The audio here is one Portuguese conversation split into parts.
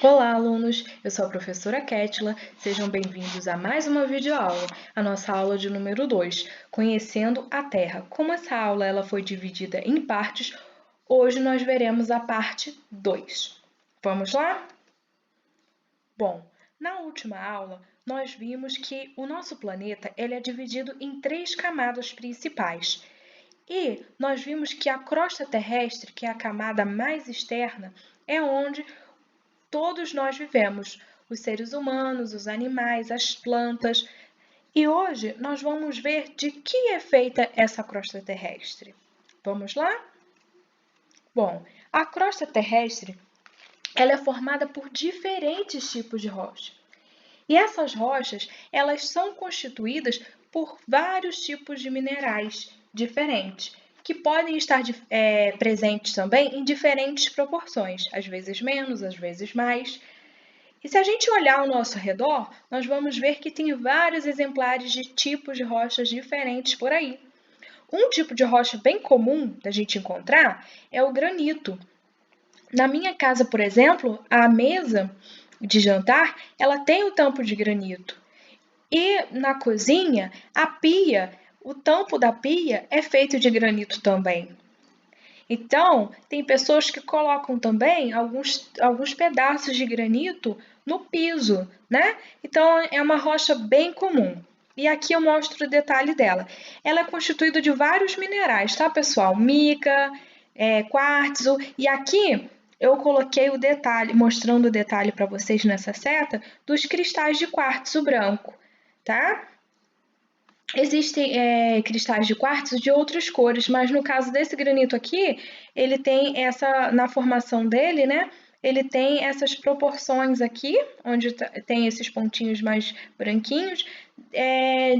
Olá, alunos! Eu sou a professora Kétila. Sejam bem-vindos a mais uma videoaula, a nossa aula de número 2, Conhecendo a Terra. Como essa aula ela foi dividida em partes, hoje nós veremos a parte 2. Vamos lá? Bom, na última aula, nós vimos que o nosso planeta ele é dividido em 3 camadas principais. E nós vimos que a crosta terrestre, que é a camada mais externa, é onde todos nós vivemos, os seres humanos, os animais, as plantas. E hoje nós vamos ver de que é feita essa crosta terrestre. Vamos lá? Bom, a crosta terrestre ela é formada por diferentes tipos de rocha. E essas rochas, elas são constituídas por vários tipos de minerais diferentes, que podem estar presentes também em diferentes proporções, às vezes menos, às vezes mais. E se a gente olhar ao nosso redor, nós vamos ver que tem vários exemplares de tipos de rochas diferentes por aí. Um tipo de rocha bem comum da gente encontrar é o granito. Na minha casa, por exemplo, a mesa de jantar, ela tem o tampo de granito. E na cozinha, a pia, o tampo da pia é feito de granito também. Então, tem pessoas que colocam também alguns pedaços de granito no piso, né? Então, é uma rocha bem comum. E aqui eu mostro o detalhe dela. Ela é constituída de vários minerais, tá, pessoal? Mica, quartzo. E aqui eu coloquei o detalhe, mostrando o detalhe para vocês nessa seta, dos cristais de quartzo branco, tá? Existem cristais de quartzo de outras cores, mas no caso desse granito aqui, ele tem na formação dele, né? Ele tem essas proporções aqui, onde tem esses pontinhos mais branquinhos,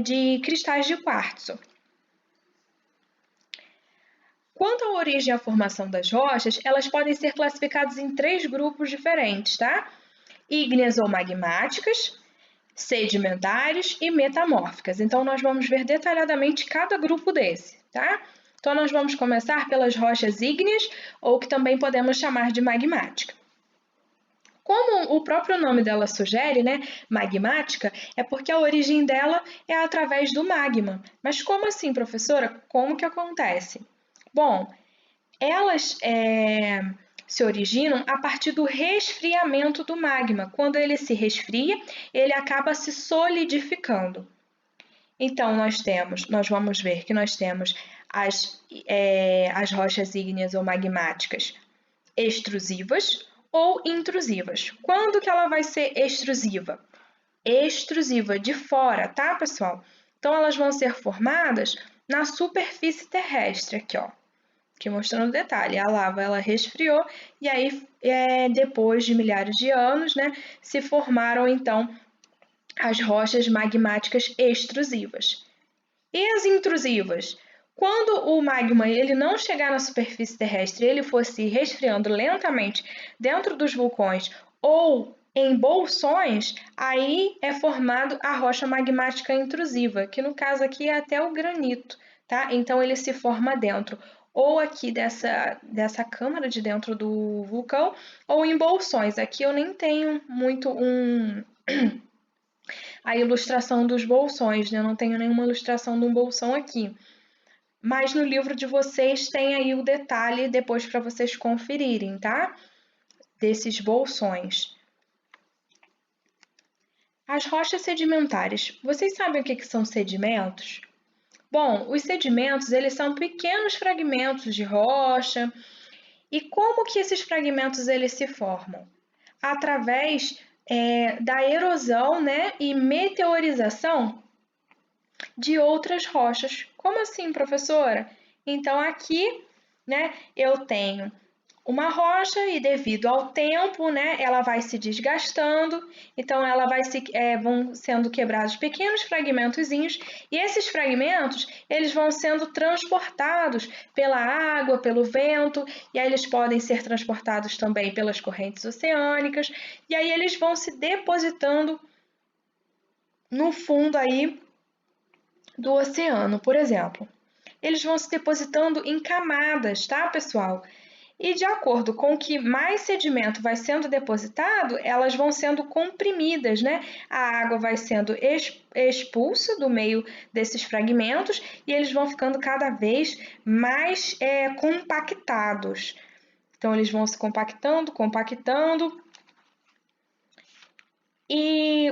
de cristais de quartzo. Quanto à origem e à formação das rochas, elas podem ser classificadas em 3 grupos diferentes, tá? Ígneas ou magmáticas, sedimentares e metamórficas. Então, nós vamos ver detalhadamente cada grupo desse, tá? Então, nós vamos começar pelas rochas ígneas, ou que também podemos chamar de magmática. Como o próprio nome dela sugere, né, magmática, é porque a origem dela é através do magma. Mas como assim, professora? Como que acontece? Bom, elas se originam a partir do resfriamento do magma. Quando ele se resfria, ele acaba se solidificando. Então, nós vamos ver que nós temos as rochas ígneas ou magmáticas extrusivas ou intrusivas. Quando que ela vai ser extrusiva? Extrusiva, de fora, tá, pessoal? Então, elas vão ser formadas na superfície terrestre, aqui, ó. Aqui mostrando o detalhe, a lava ela resfriou e aí depois de milhares de anos, né, se formaram então as rochas magmáticas extrusivas. E as intrusivas? Quando o magma ele não chegar na superfície terrestre, ele for se resfriando lentamente dentro dos vulcões ou em bolsões, aí é formado a rocha magmática intrusiva, que no caso aqui é até o granito, tá? Então ele se forma dentro ou aqui dessa câmara de dentro do vulcão, ou em bolsões. Aqui eu nem tenho muito a ilustração dos bolsões, né? Eu não tenho nenhuma ilustração de um bolsão aqui. Mas no livro de vocês tem aí o detalhe depois para vocês conferirem, tá? Desses bolsões. As rochas sedimentares. Vocês sabem o que são sedimentos? Bom, os sedimentos, eles são pequenos fragmentos de rocha. E como que esses fragmentos eles se formam? Através da erosão, né, e meteorização de outras rochas. Como assim, professora? Então, aqui, né, eu tenho uma rocha e devido ao tempo, né, ela vai se desgastando, então vão sendo quebrados pequenos fragmentozinhos e esses fragmentos eles vão sendo transportados pela água, pelo vento e aí eles podem ser transportados também pelas correntes oceânicas e aí eles vão se depositando no fundo aí do oceano, por exemplo. Eles vão se depositando em camadas, tá, pessoal? E de acordo com que mais sedimento vai sendo depositado, elas vão sendo comprimidas, né? A água vai sendo expulsa do meio desses fragmentos e eles vão ficando cada vez mais compactados. Então, eles vão se compactando, compactando. E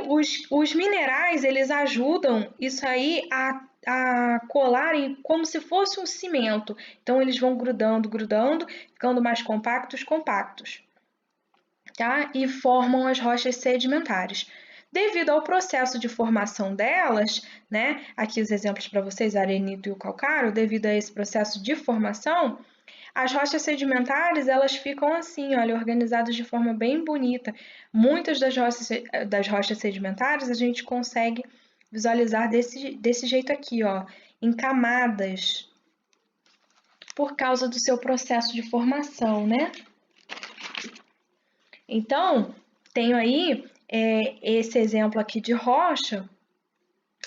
os minerais, eles ajudam isso aí a colarem como se fosse um cimento. Então, eles vão grudando, grudando, ficando mais compactos, compactos, tá? E formam as rochas sedimentares. Devido ao processo de formação delas, né? Aqui os exemplos para vocês, a arenito e o calcário, devido a esse processo de formação, as rochas sedimentares, elas ficam assim, olha, organizadas de forma bem bonita. Muitas das rochas sedimentares a gente consegue visualizar desse jeito aqui, ó, em camadas, por causa do seu processo de formação, né? Então, tenho aí esse exemplo aqui de rocha,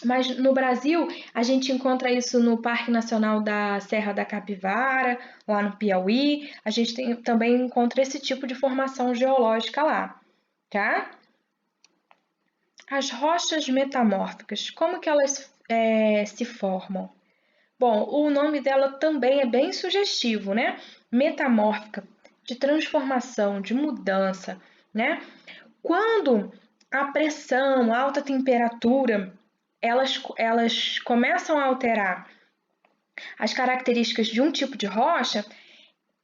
mas no Brasil a gente encontra isso no Parque Nacional da Serra da Capivara, lá no Piauí. A gente também encontra esse tipo de formação geológica lá, tá? As rochas metamórficas, como que elas se formam? Bom, o nome dela também é bem sugestivo, né? Metamórfica, de transformação, de mudança, né? Quando a pressão, a alta temperatura, elas começam a alterar as características de um tipo de rocha,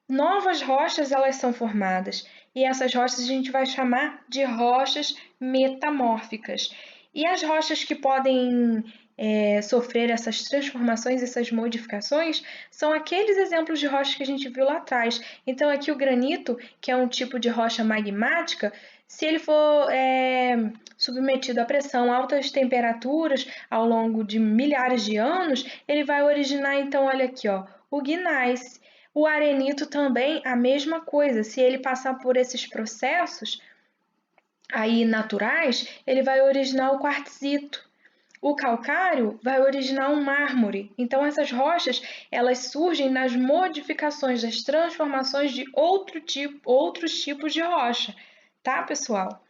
novas rochas elas são formadas. E essas rochas a gente vai chamar de rochas metamórficas. E as rochas que podem sofrer essas transformações, essas modificações, são aqueles exemplos de rochas que a gente viu lá atrás. Então, aqui o granito, que é um tipo de rocha magmática, se ele for submetido à pressão, altas temperaturas ao longo de milhares de anos, ele vai originar, então, olha aqui, ó, o gneiss. O arenito também, a mesma coisa. Se ele passar por esses processos aí naturais, ele vai originar o quartzito. O calcário vai originar um mármore. Então, essas rochas, elas surgem nas modificações, das transformações de outros tipos de rocha, tá, pessoal?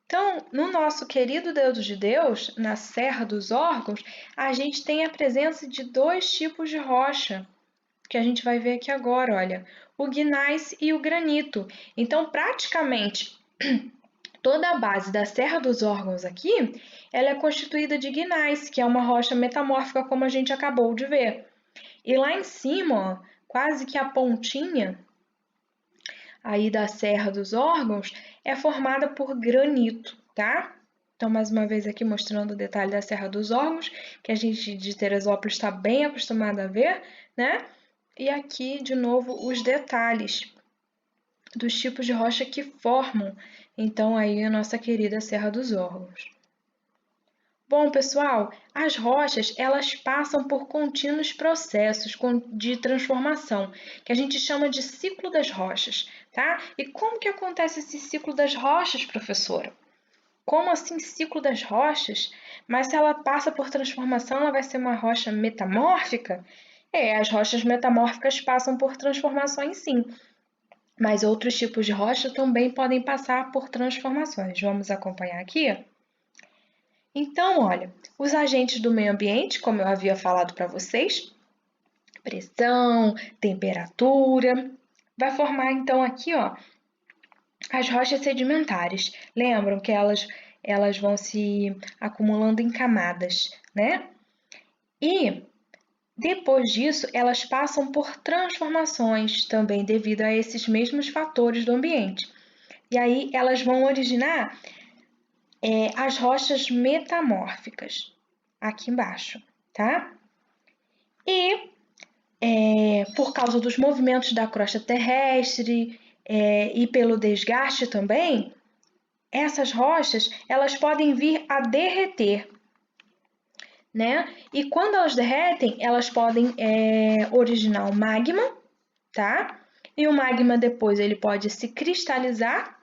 Então, no nosso querido Dedo de Deus, na Serra dos Órgãos, a gente tem a presença de dois tipos de rocha, que a gente vai ver aqui agora, olha, o gneiss e o granito. Então, praticamente toda a base da Serra dos Órgãos aqui, ela é constituída de gneiss, que é uma rocha metamórfica, como a gente acabou de ver. E lá em cima, ó, quase que a pontinha aí da Serra dos Órgãos é formada por granito, tá? Então, mais uma vez aqui mostrando o detalhe da Serra dos Órgãos, que a gente de Teresópolis está bem acostumado a ver, né? E aqui, de novo, os detalhes dos tipos de rocha que formam, então, aí a nossa querida Serra dos Órgãos. Bom, pessoal, as rochas, elas passam por contínuos processos de transformação, que a gente chama de ciclo das rochas, tá? E como que acontece esse ciclo das rochas, professora? Como assim ciclo das rochas? Mas se ela passa por transformação, ela vai ser uma rocha metamórfica? As rochas metamórficas passam por transformações, sim, mas outros tipos de rocha também podem passar por transformações. Vamos acompanhar aqui? Então, olha, os agentes do meio ambiente, como eu havia falado para vocês, pressão, temperatura, vai formar então aqui, ó, as rochas sedimentares. Lembram que elas vão se acumulando em camadas, né? E depois disso, elas passam por transformações também devido a esses mesmos fatores do ambiente. E aí elas vão originar as rochas metamórficas, aqui embaixo, tá? E por causa dos movimentos da crosta terrestre e pelo desgaste também, essas rochas elas podem vir a derreter, né? E quando elas derretem, elas podem originar o magma, tá? E o magma depois ele pode se cristalizar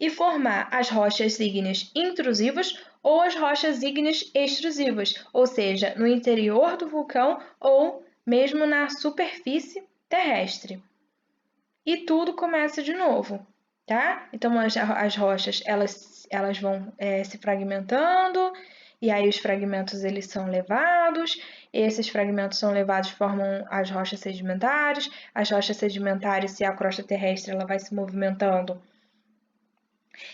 e formar as rochas ígneas intrusivas ou as rochas ígneas extrusivas, ou seja, no interior do vulcão ou mesmo na superfície terrestre. e tudo começa de novo, tá? Então, as rochas, elas vão se fragmentando, e aí os fragmentos, eles são levados, esses fragmentos são levados, formam as rochas sedimentares. As rochas sedimentares, se a crosta terrestre ela vai se movimentando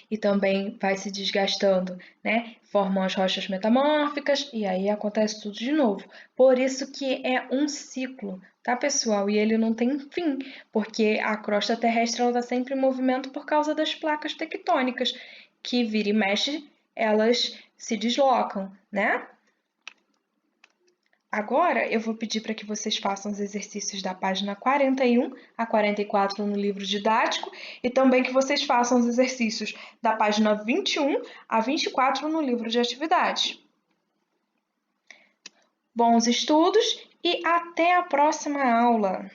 e também vai se desgastando, né? Formam as rochas metamórficas e aí acontece tudo de novo. Por isso que é um ciclo, tá, pessoal? E ele não tem fim, porque a crosta terrestre está sempre em movimento por causa das placas tectônicas, que vira e mexe, elas se deslocam, né? Agora eu vou pedir para que vocês façam os exercícios da página 41 a 44 no livro didático e também que vocês façam os exercícios da página 21 a 24 no livro de atividades. Bons estudos e até a próxima aula!